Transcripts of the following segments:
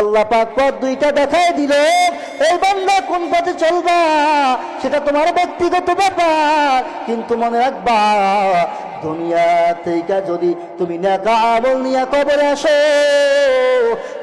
আল্লাহ পাক পথ দুইটা দেখায় দিল। এই বান্দা কোন পথে চলবা সেটা তোমার ব্যক্তিগত ব্যাপার, কিন্তু মনে রাখবা দুনিয়া থেকে যদি তুমি নেক আমল নিয়ে কবরে আসো,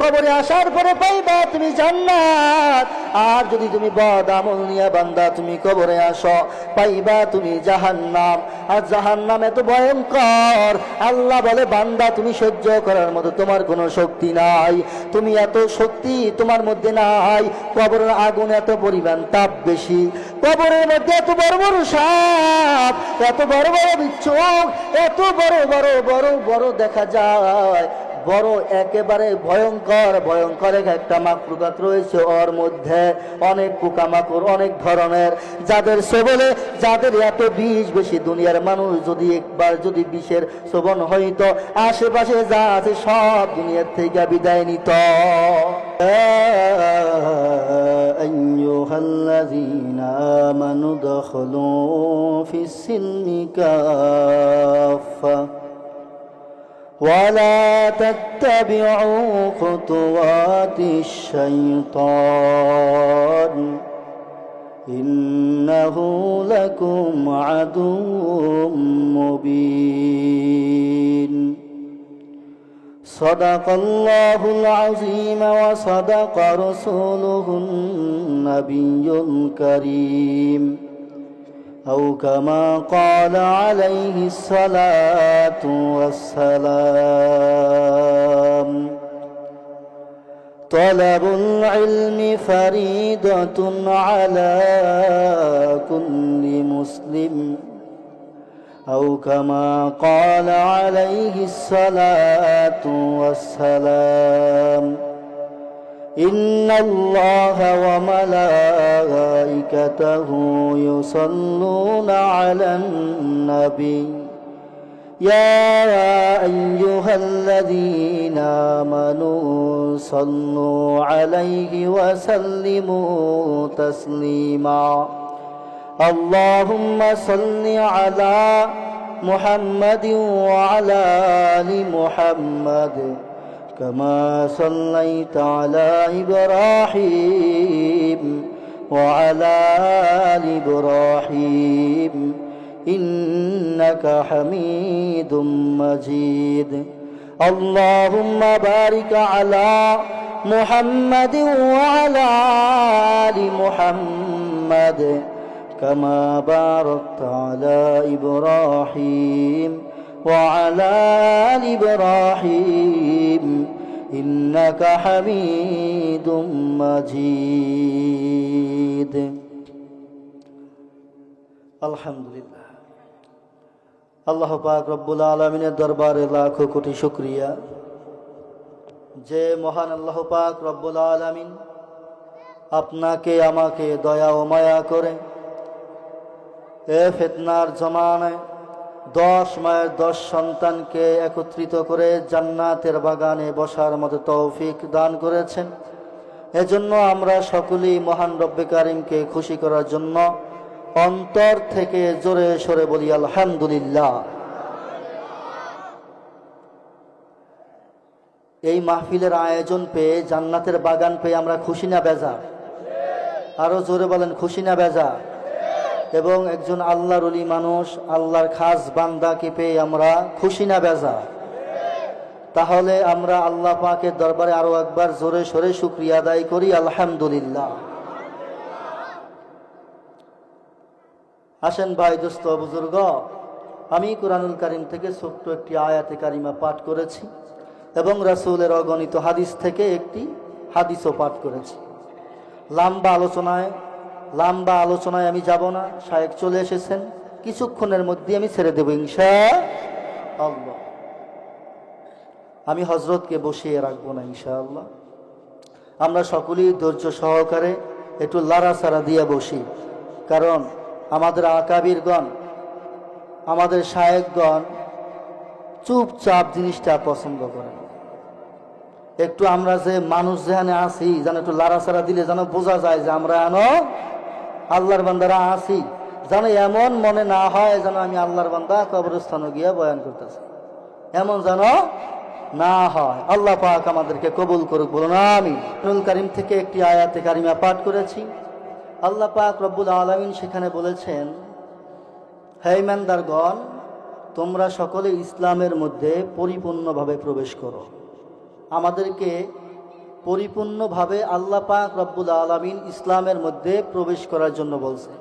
কবরে আসার পরে পাইবা তুমি জান্নাত। আর যদি তুমি বদ আমল নিয়ে বান্দা তুমি কবরে আসো, পাইবা তুমি জাহান্নাম। আর জাহান্নাম এত ভয়ঙ্কর, আল্লাহ বলে বান্দা তুমি সহ্য করার মতো তোমার কোনো শক্তি নাই, তুমি এত শক্তি তোমার মধ্যে নাই। কবরের আগুন এত পরিমাণ তাপ বেশি, কবরের মধ্যে এত বড় বড় সাপ, এত বড় বড় বিচ্ছু, এত বড় বড় বড় বড় দেখা যায়, বড় একেবারে ভয়ঙ্কর ভয়ঙ্কর একটা মাকলুকাত রয়েছে। ওর মধ্যে অনেক পোকামাকড় অনেক ধরনের, যাদের সেবলে যাদের এত বিষ বেশি। দুনিয়ার মানুষ যদি একবার যদি বিষের সেবন হইতো, আশেপাশে যা আছে সব দুনিয়ার থেকে বিদায় নিত। আইয়ুহাল্লাযীনা আমানু দুখুলু ফিস-সিলমি কাফা ولا تتبعوا خطوات الشيطان إنه لكم عدو مبين صدق الله العظيم وصدق رسوله النبي الكريم أو كما قال عليه الصلاة والسلام طلب العلم فريضة على كل مسلم أو كما قال عليه الصلاة والسلام إن الله وملائكته يصلون على النبي يا أيها الذين آمنوا صلوا عليه وسلموا تسليما اللهم صل على محمد وعلى آل محمد كما صليت على إبراهيم وعلى آل إبراهيم إنك حميد مجيد اللهم بارك على محمد وعلى آل محمد كما باركت على إبراهيم وعلى آل إبراهيم إنك حميد مجيد আলহামদুলিল্লাহ। আল্লাহ পাক রব্বুল আলামিনের দরবারে লাখো কোটি শুকরিয়া যে মহান আল্লাহ পাক রব্বুল আলামিন আপনাকে আমাকে দয়া ও মায়া করে এ ফিতনার জমানায় 10 মায়ের 10 সন্তানকে একত্রিত করে জান্নাতের বাগানে বসার মতো তৌফিক দান করেছেন। এজন্য আমরা সকলেই মহান রব্বে কারিমকে খুশি করার জন্য অন্তর থেকে জোরে সরে বলি আলহামদুলিল্লাহ। এই মাহফিলের আয়োজন পেয়ে, জান্নাতের বাগান পেয়ে আমরা খুশি না বেজার? আরো জোরে বলেন, খুশি না বেজার? এবং একজন আল্লাহর ওলি মানুষ, আল্লাহর খাস বান্দাকে পেয়ে আমরা খুশি না বেজার? তাহলে আমরা আল্লাহ পাকের দরবারে আরো একবার জোরে সরে শুকরিয়া আদায় করি আলহামদুলিল্লাহ। আসেন ভাই, দোস্ত, বুজুর্গ, আমি কুরআনুল কারীম থেকে ছোট্ট একটি আয়াতে কারিমা পাঠ করেছি এবং রাসূলের অগণিত হাদিস থেকে একটি হাদিসও পাঠ করেছি। লম্বা আলোচনায় আমি যাব না, শায়েখ চলে এসেছেন, কিছুক্ষণের মধ্যে আমি ছেড়ে দেব ইনশাআল্লাহ। আমি হযরতকে বসিয়ে রাখবো না ইনশাআল্লাহ। আমরা সকলেই ধৈর্য সহকারে একটু লাড়াচাড়া দিয়ে বসি, কারণ আমাদের আকাবিরগণ, আমাদের শায়েখগণ চুপচাপ জিনিসটা পছন্দ করেন। একটু আমরা যে মানুষ যেখানে আছি, যেন একটু লাড়াচাড়া দিলে যেন বোঝা যায় যে আমরা আল্লাহর বান্দারা আছি, যেন এমন মনে না হয় যেন আমি আল্লাহর বান্দা কবরস্থানে গিয়া বয়ান করতেছি, এমন যেন না হয়। আল্লাহ পাক আমাদেরকে কবুল করুক, বলুন আমিন। কোরআনুল কারীম থেকে একটি আয়াতে কারিমা পাঠ করেছি। আল্লাহ পাক রব্বুল আলামিন সেখানে বলেছেন, হে ঈমানদারগণ, তোমরা সকলে ইসলামের মধ্যে পরিপূর্ণভাবে প্রবেশ করো। আমাদেরকে পরিপূর্ণভাবে আল্লাহ পাক রব্বুল আলামিন ইসলামের মধ্যে প্রবেশ করার জন্য বলছে।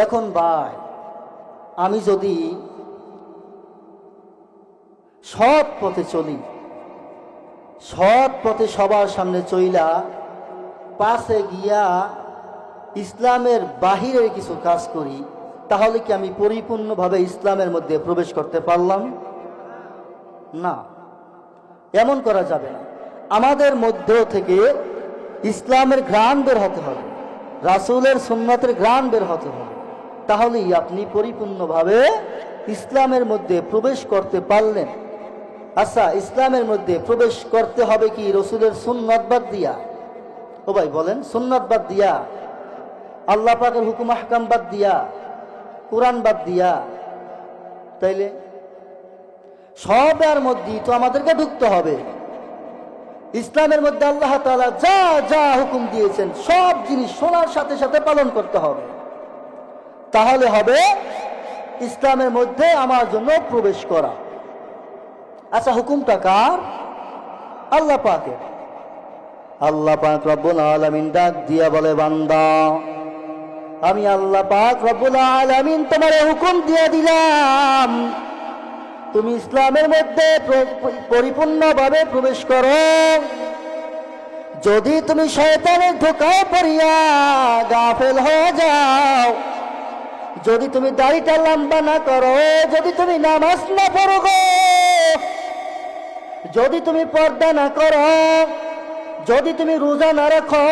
এখন ভাই, আমি যদি সৎ পথে চলি, সৎ পথে সবার সামনে চইলা পাশে গিয়া ইসলামের বাহিরের কিছু কাজ করি, তাহলে কি আমি পরিপূর্ণভাবে ইসলামের মধ্যে প্রবেশ করতে পারলাম? না, এমন করা যাবে না। আমাদের মধ্য থেকে ইসলামের ঘ্রাণ বের হতে হবে, রাসূলের সুন্নাতের ঘ্রাণ বের হতে হবে, তাহলেই আপনি পরিপূর্ণভাবে ইসলামের মধ্যে প্রবেশ করতে পারলেন। আচ্ছা, ইসলামের মধ্যে প্রবেশ করতে হবে কি রাসূলের সুন্নাত বাদ দিয়া? ও ভাই বলেন, সুন্নাত বাদ দিয়া, আল্লাহ পাকের হুকুম আহকাম বাদ দিয়া, কোরআন বাদ দিয়া? তাইলে সবের মধ্যেই তো আমাদেরকে ঢুকতে হবে। ইসলামের মধ্যে আল্লাহ তাআলা যা যা হুকুম দিয়েছেন সব জিনিস শোনার সাথে সাথে পালন করতে হবে, তাহলে হবে ইসলামের মধ্যে আমার জন্য প্রবেশ করা। আচ্ছা, হুকুমটা কার? আল্লাহ পাকের। আল্লাহ পাক রব্বুল আলামিন ডাক দিয়া বলে, বান্দা, আমি আল্লাহ পাক রব্বুল আলামিন তোমার হুকুম দিয়ে দিলাম, তুমি ইসলামের মধ্যে পরিপূর্ণভাবে প্রবেশ করো। যদি তুমি শয়তানের ধোঁকায় পড়িয়া গাফেল হয়ে যাও, যদি তুমি দাড়িটা লম্বা না করো, যদি তুমি নামাজ না পড়ো গো, যদি তুমি পর্দা না করো, যদি তুমি রোজা না রাখো,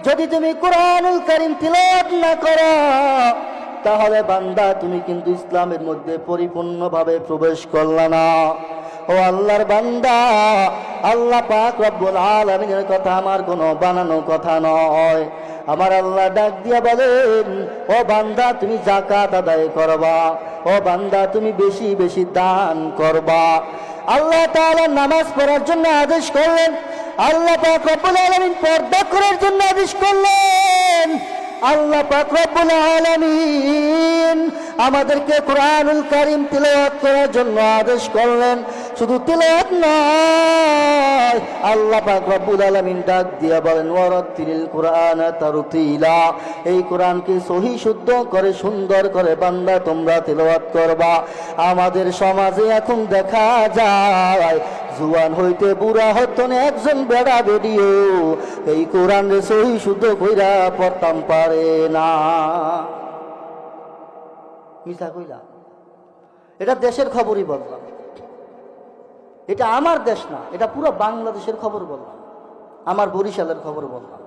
যদি তুমি কোরআনুল কারীম তিলাওয়াত না করো, তাহলে বান্দা তুমি কিন্তু ইসলামের মধ্যে পরিপূর্ণভাবে প্রবেশ করলা না। ও আল্লাহর বান্দা, আল্লাহ পাক রব্বুল আলামিনের কথা আমার কোনো বানানো কথা নয়। আমার আল্লাহ ডাক দিয়া বলেন, ও বান্দা তুমি যাকাত আদায় করবা, ও বান্দা তুমি বেশি বেশি দান করবা। আল্লাহ তাআলা নামাজ পড়ার জন্য আদেশ করলেন, আল্লাহ পাক রব্বুল আলামিন পর্দা করার জন্য আদেশ করলেন, আল্লাহ পাক রব্বুল আলামিন আমাদেরকে কোরআনুল কারীম তিলাওয়াত করার জন্য আদেশ করলেন। শুধু তিলাওয়াত নয়, আল্লাহ পাক রব্বুল আলামিন ডাক দিয়া বলেন, ওয়ারাত্তিলিল কুরআনা তারতিলা, এই কোরআনকে সহি শুদ্ধ করে সুন্দর করে বান্দা তোমরা তিলাওয়াত করবা। আমাদের সমাজে এখন দেখা যায় জুয়ান হইতে বুড়া হতো না একজন বেড়া বেডিও এই কোরআন রে সহি শুদ্ধ কইরা পড়তাম পারে না। মিছা কইলা? এটা দেশের খবরই বললাম, এটা আমার দেশ না, এটা পুরো বাংলাদেশের খবর বললাম, আমার বরিশালের খবর বললাম।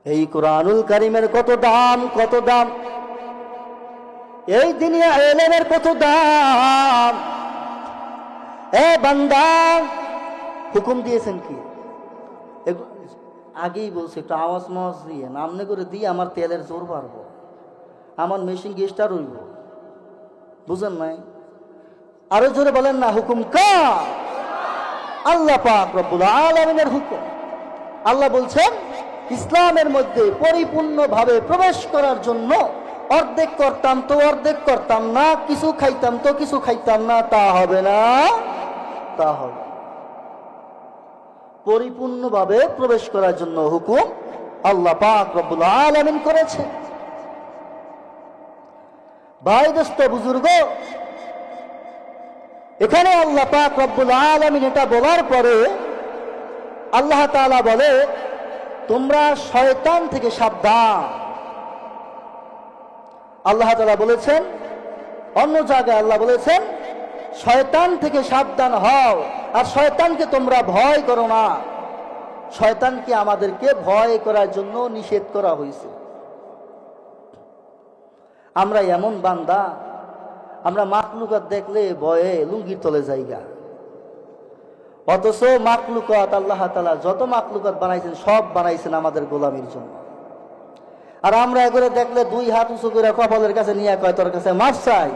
এই কোরআনুল কারীমের কত দাম, কত দাম! এই দুনিয়া ইলমের কত দাম! এ বান্দা, হুকুম দিয়েছেন কি? আগেই বলছে একটু আওয়াজ মাওয়াজ দিয়ে নামনে করে দিয়ে আমার তেলের জোর বাড়বো, আমার মেশিন গেস্টার হইব, বুঝেন নাই? আরো জোরে বলেন না, হুকুম কার? আল্লাহ পাক রব্বুল আলামিনের হুকুম। আল্লাহ বলছেন ইসলামের মধ্যে পরিপূর্ণভাবে প্রবেশ করার জন্য অর্ধেক করতাম তো অর্ধেক করতাম না, কিছু খাইতাম তো কিছু খাইতাম না, তা হবে না, তা হবে। পরিপূর্ণভাবে প্রবেশ করার জন্য হুকুম আল্লাহ পাক রব্বুল আলামিন করেছে। ভাই দোস্ত বুজুর্গ, এখানে আল্লাহ পাক রব্বুল আলামিন এটা বলার পরে আল্লাহ তাআলা বলে, তোমরা শয়তান থেকে সাবধান। আল্লাহ তাআলা বলেছেন, অন্য জায়গায় আল্লাহ বলেছেন শয়তান থেকে সাবধান হও, আর শয়তানকে তোমরা ভয় করো না। শয়তানকে আমাদেরকে ভয় করার জন্য নিষেধ করা হয়েছে। আমরা এমন বান্দা, আমরা মাখলুকাত দেখলে ভয়ে লুঙ্গির তলে জায়গা, অথচ মাখলুকাত আল্লাহ তাআলা যত মাখলুকাত বানাইছেন সব বানাইছেন আমাদের গোলামির জন্য। আর আমরা এগুলো দেখলে দুই হাত উঁচু করে কপালের কাছে নিয়ে কয়, তোর কাছে মাফ চাই,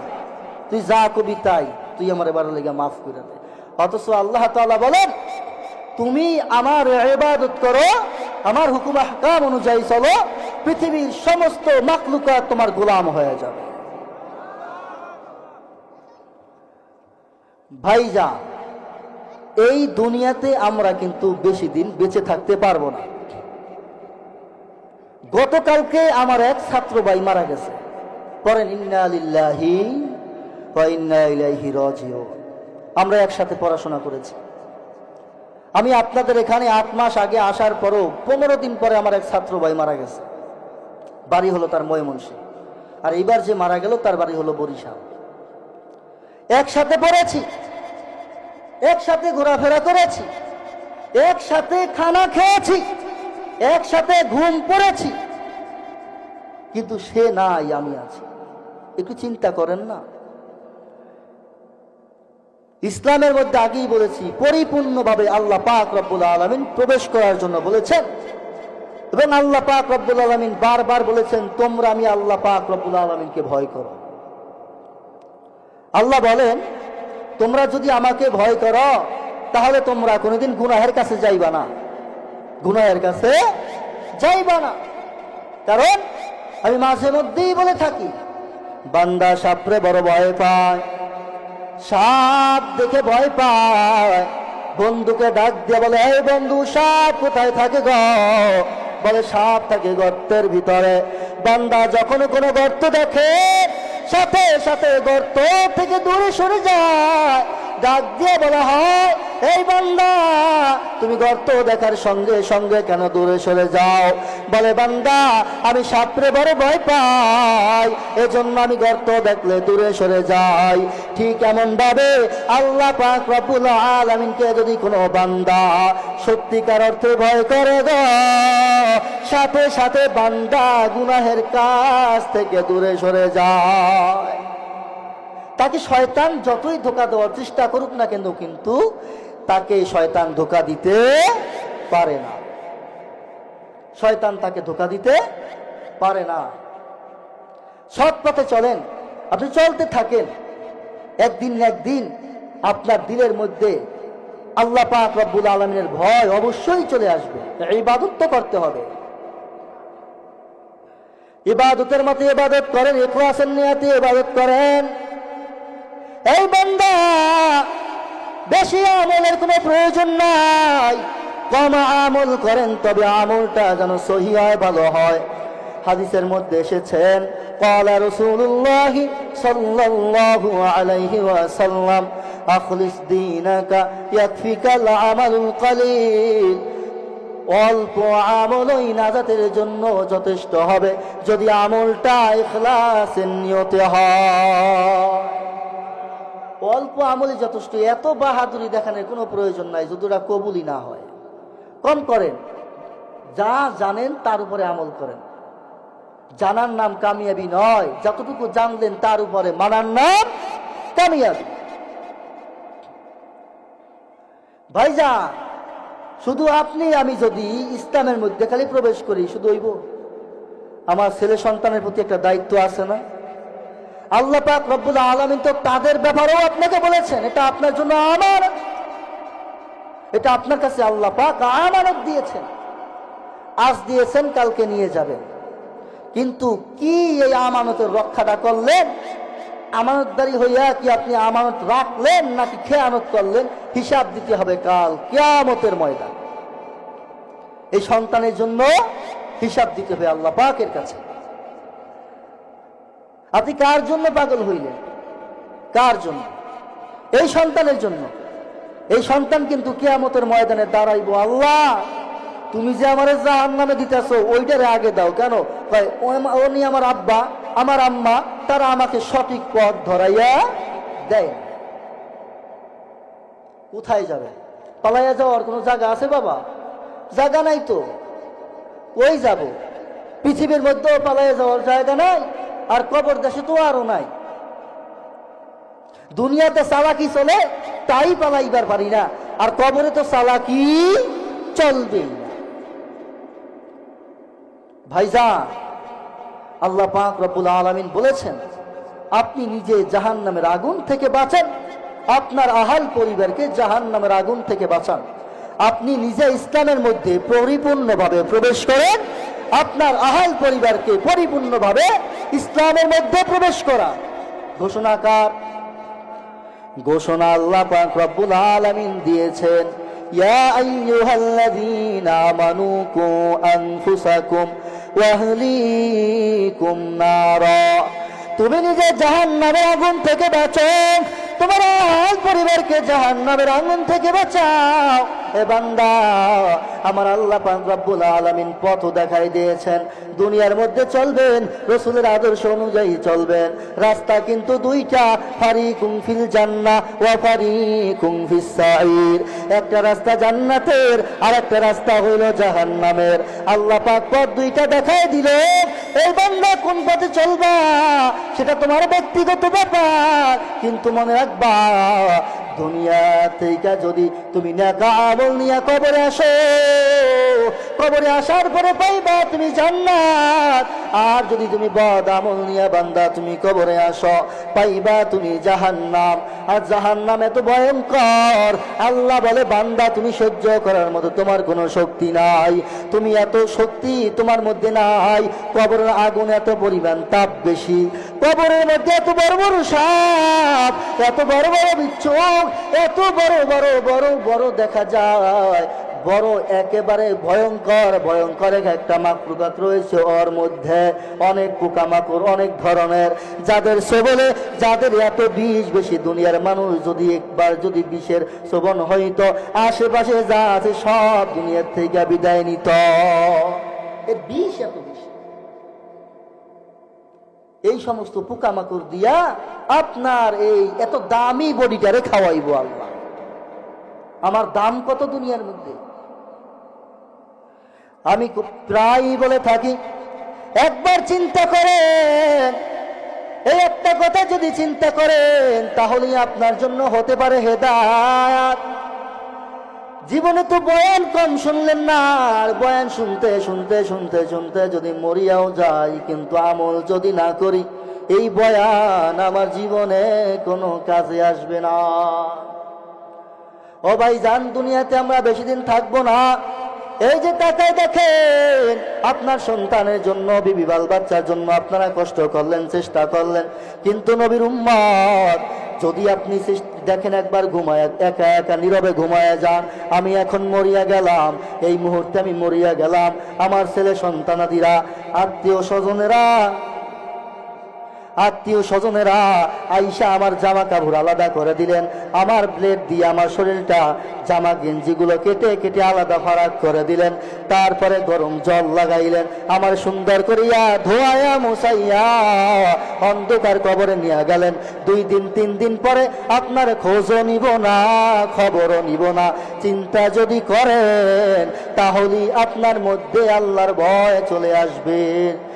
তুই যা কবি তাই। তুই আমার এবার লেগে মাফ করে দে। অথচ আল্লাহ তাআলা বলেন, তুমি আমার ইবাদত করো, আমার হুকুম আহকাম অনুযায়ী চলো, পৃথিবীর সমস্ত মাখলুকাত তোমার গোলাম হয়ে যাবে। ভাইজান, এই দুনিয়াতে আমরা কিন্তু বেশি দিন বেঁচে থাকতে পারবো না। গতকালকে আমার এক ছাত্র ভাই মারা গেছে। পড়েন ইন্না লিল্লাহি ওয়া ইন্না ইলাইহি রাজিউন। আমরা একসাথে পড়াশোনা করেছি। আমি আপনাদের এখানে 8 মাস আগে আসার পরও 15 দিন পরে আমার এক ছাত্র ভাই মারা গেছে। বাড়ি হলো তার ময়মনসিংহ, আর এইবার যে মারা গেল তার বাড়ি হলো বরিশাল। একসাথে পড়েছি, একসাথে ঘোরাফেরা করেছি, একসাথে খানা খেয়েছি, একসাথে ঘুম পড়েছি, কিন্তু সে নাই, আমি আছি। একটু চিন্তা করেন না। ইসলামের মধ্যে আগেই বলেছি, পরিপূর্ণভাবে আল্লাহ পাক রব্বুল আলামিন প্রবেশ করার জন্য বলেছেন, এবং আল্লাহ পাক রব্বুল আলামিন বারবার বলেছেন, তোমরা আমি আল্লাহ পাক রব্বুল আলামিনকে ভয় করো। আল্লাহ বলেন, তোমরা যদি আমাকে ভয় করো তাহলে তোমরা কোনোদিন গুনাহের কাছে যাইবা না, গুনাহের কাছে যাইবা না। কারণ আমি মাঝে মধ্যেই বলে থাকি, বান্দা সাপরে বড় ভয় পায়, সাপ দেখে ভয় পায়। বন্ধুকে ডাক দিয়ে বলে, এই বন্ধু, সাপ কোথায় থাকে গো? বলে, সাপ থাকে গর্তের ভিতরে। বান্দা যখন কোনো গর্ত দেখে সাথে সাথে গর্ত থেকে দূরে সরে যায়। ডাক দিয়ে বলা হয়, এই বান্দা, তুমি গর্ত দেখার সঙ্গে সঙ্গে কেন দূরে সরে যাও? বলে, বান্দা, আমি সাপরে বড় ভয় পাই, এজন্য আমি গর্ত দেখলে দূরে সরে যাই। ঠিক এমন ভাবে আল্লাহ পাক রব্বুল আলামিনকে যদি কোনো বান্দা সত্যিকার অর্থে ভয় করে গো, সাথে সাথে বান্দা গুনাহের কাছ থেকে দূরে সরে যায়। তাকে শয়তান যতই ধোঁকা দেওয়ার চেষ্টা করুক না কেন, কিন্তু তাকে শয়তান ধোঁকা দিতে পারে না। শয়তান তাকে ধোঁকা দিতে পারে না। সৎ পথে চলেন, আপনি চলতে থাকেন, একদিন না একদিন আপনার দিলের মধ্যে আল্লাহ পাক রব্বুল আলামিনের ভয় অবশ্যই চলে আসবে। ইবাদত তো করতে হবে, ইবাদতের মতো ইবাদত করেন, ইখলাসের নিয়তে ইবাদত করেন। এই বান্দা, বেশি আমলের কোনো প্রয়োজন নাই, কম আমল করেন, তবে আমলটা যেন সহি হয়, ভালো হয়। হাদিসের মধ্যে এসেছেন, قال رسول الله صلى الله عليه وسلم أخلص دينك يكفيك العمل القليل। অল্প আমলই নাজাতের জন্য যথেষ্ট হবে, যদি আমলটা ইখলাসের নিয়তে হয়। অল্প আমলই যথেষ্ট, এত বাহাদুরি দেখানোর কোনো প্রয়োজন নাই যদি ওটা কবুলই না হয়। কম করেন, যা জানেন তার উপরে আমল করেন। জানার নাম কামিয়াবি নয়, যতটুকু জানলেন তার উপরে মানার নাম কামিয়াবি। ভাইজান, শুধু আপনি আমি যদি ইসলামের মধ্যে খালি প্রবেশ করি, শুধু হইব? আমার ছেলে সন্তানের প্রতি একটা দায়িত্ব আছে না? আল্লাহ পাক রব্বুল আলামিন তো তাদের ব্যাপারেও আপনাকে বলেছেন, এটা আপনার জন্য আমানত, এটা আপনার কাছে আল্লাহ পাক আমানত দিয়েছেন। আজ দিয়েছেন, কালকে নিয়ে যাবেন। কিন্তু কি এই আমানতের রক্ষাটা করলেন? আমানতদারি হইয়া কি আপনি আমানত রাখলেন নাকি খেয়ানত করলেন? হিসাব দিতে হবে কাল কিয়ামতের ময়দান। এই সন্তানের জন্য হিসাব দিতে হবে আল্লাহ পাকের কাছে। আপনি কার জন্য পাগল হইলেন? কার জন্য? এই সন্তানের জন্য। এই সন্তান কিন্তু কিয়ামতের ময়দানে দাঁড়াইবো, আল্লাহ তুমি যে আমার জাহান্নামে দিতেছো ওইটারে আগে দাও। কেন? উনি আমার আব্বা, আমার আম্মা, তারা আমাকে সঠিক পথ ধরাইয়া দেয়। কোথায় যাবে? পালাইয়া যাওয়ার কোনো জায়গা আছে বাবা? জায়গা নাই তো। ওই যাব, পৃথিবীর মধ্যেও পালাইয়া যাওয়ার জায়গা নাই, আর কবর দেশে তো আরো নাই। দুনিয়াতে চালাকি চলে, তাই পালাইবার পারি না, আর কবরে তো চালাকি চলবেই না। ভাইজান, আল্লাহ পাক রব্বুল আলামিন বলেছেন, আপনি নিজে জাহান্নামের আগুন থেকে বাঁচেন, আপনার আহাল পরিবারকে জাহান্নামের আগুন থেকে বাঁচান। আপনি নিজে ইসলামের মধ্যে পরিপূর্ণভাবে প্রবেশ করেন, আপনার আহাল পরিবারকে পরিপূর্ণভাবে ইসলামের মধ্যে প্রবেশ করা। ঘোষণাকার ঘোষণা আল্লাহ পাক রব্বুল আলামিন দিয়েছেন, ইয়া আইয়ুহাল্লাযীনা আমানু কু আনফুসাকুম ওয়া আহলিকুম নারা। তুমি নিজে জাহান্নামের আগুন থেকে বাঁচো, তোমার আহাল পরিবারকে জাহান্নামের আগুন থেকে বাঁচাও। এ বান্দা, আমার আল্লাহ পাক রব্বুল আলামিন পথ দেখাই দিয়েছেন। দুনিয়ার মধ্যে চলবেন, রাসূলের আদর্শ অনুযায়ী চলবেন। রাস্তা কিন্তু দুইটা, ফারিকুম ফিল জান্নাহ ওয়া ফারিকুম ফিস সাঈর। একটা রাস্তা জান্নাতের আর একটা রাস্তা হইল জাহান্নামের। আল্লাহ পাক পথ দুইটা দেখাই দিল। এই বান্দা কোন পথে চলবা সেটা তোমার ব্যক্তিগত ব্যাপার, কিন্তু মনে রাখবা দুনিয়া থেকে যদি তুমি নেক আমল নিয়ে কবরে আসো, কবরে আসার পরে পাইবা তুমি জান্নাত। আর যদি তুমি বদ আমল নিয়ে বান্দা তুমি কবরে আসো, পাইবা তুমি জাহান্নাম। আর জাহান্নাম এত ভয়ঙ্কর, আল্লাহ বলে বান্দা তুমি সহ্য করার মতো তোমার কোনো শক্তি নাই, তুমি এত শক্তি তোমার মধ্যে নাই। কবরের আগুন এত পরিমাণ তাপ বেশি, কবরের মধ্যে এত বড় বড় সাপ, এত বড় বড় বিচ্ছু, এত বড় বড় বড় বড় দেখা যায়। বড় একেবারে ভয়ঙ্কর ভয়ঙ্কর একটা মাকলুকাত রয়েছে, ওর মধ্যে অনেক পোকামাকড় অনেক ধরনের, যাদের সবলে যাদের এত বিষ বেশি। দুনিয়ার মানুষ যদি একবার যদি বিষের শোভন হইতো, আশেপাশে যা আছে সব দুনিয়ার থেকে বিদায় নিত। এর বিষ এত বেশি। এই সমস্ত পোকামাকড় দিয়া আপনার এই এত দামি বডিটারে খাওয়াইবো আল্লাহ। আমার দাম কত দুনিয়ার মধ্যে। আমি প্রায় বলে থাকি, একবার চিন্তা করেন, এই একটা কথা যদি চিন্তা করেন তাহলে আপনার জন্য হতে পারে হেদায়েত। জীবনে তো বয়ান কম শুনলেন না, আর বয়ান শুনতে শুনতে শুনতে শুনতে যদি মরিয়াও যাই, কিন্তু আমল যদি না করি, এই বয়ান আমার জীবনে কোনো কাজে আসবে না। ও ভাই জান, দুনিয়াতে আমরা বেশি দিন থাকবো না। এই যে তাকায় দেখেন, আপনার সন্তানের জন্য, বিবি বাল বাচ্চার জন্য আপনারা কষ্ট করলেন, চেষ্টা করলেন, কিন্তু নবীর উম্মত যদি আপনি দেখেন একবার ঘুমায়, একা একা নীরবে ঘুমায় যান, আমি এখন মরিয়া গেলাম, এই মুহূর্তে আমি মরিয়া গেলাম, আমার ছেলে সন্তানাদিরা, আত্মীয় স্বজনেরা আইসা আমার জামা কাপড় আলাদা করে দিলেন, আমার ব্লেড দিয়ে আমার শরীরটা জামা গেঞ্জিগুলো কেটে কেটে আলাদা ফারাক করে দিলেন, তারপরে গরম জল লাগাইলেন, আমার সুন্দর করিয়া ধোয়ায়া মুছাইয়া অন্ধকার কবরে নিয়ে গেলেন। 2 দিন 3 দিন পরে আপনার খোঁজও নিব না, খবরও নিব না। চিন্তা যদি করেন তাহলে আপনার মধ্যে আল্লাহর ভয় চলে আসবে।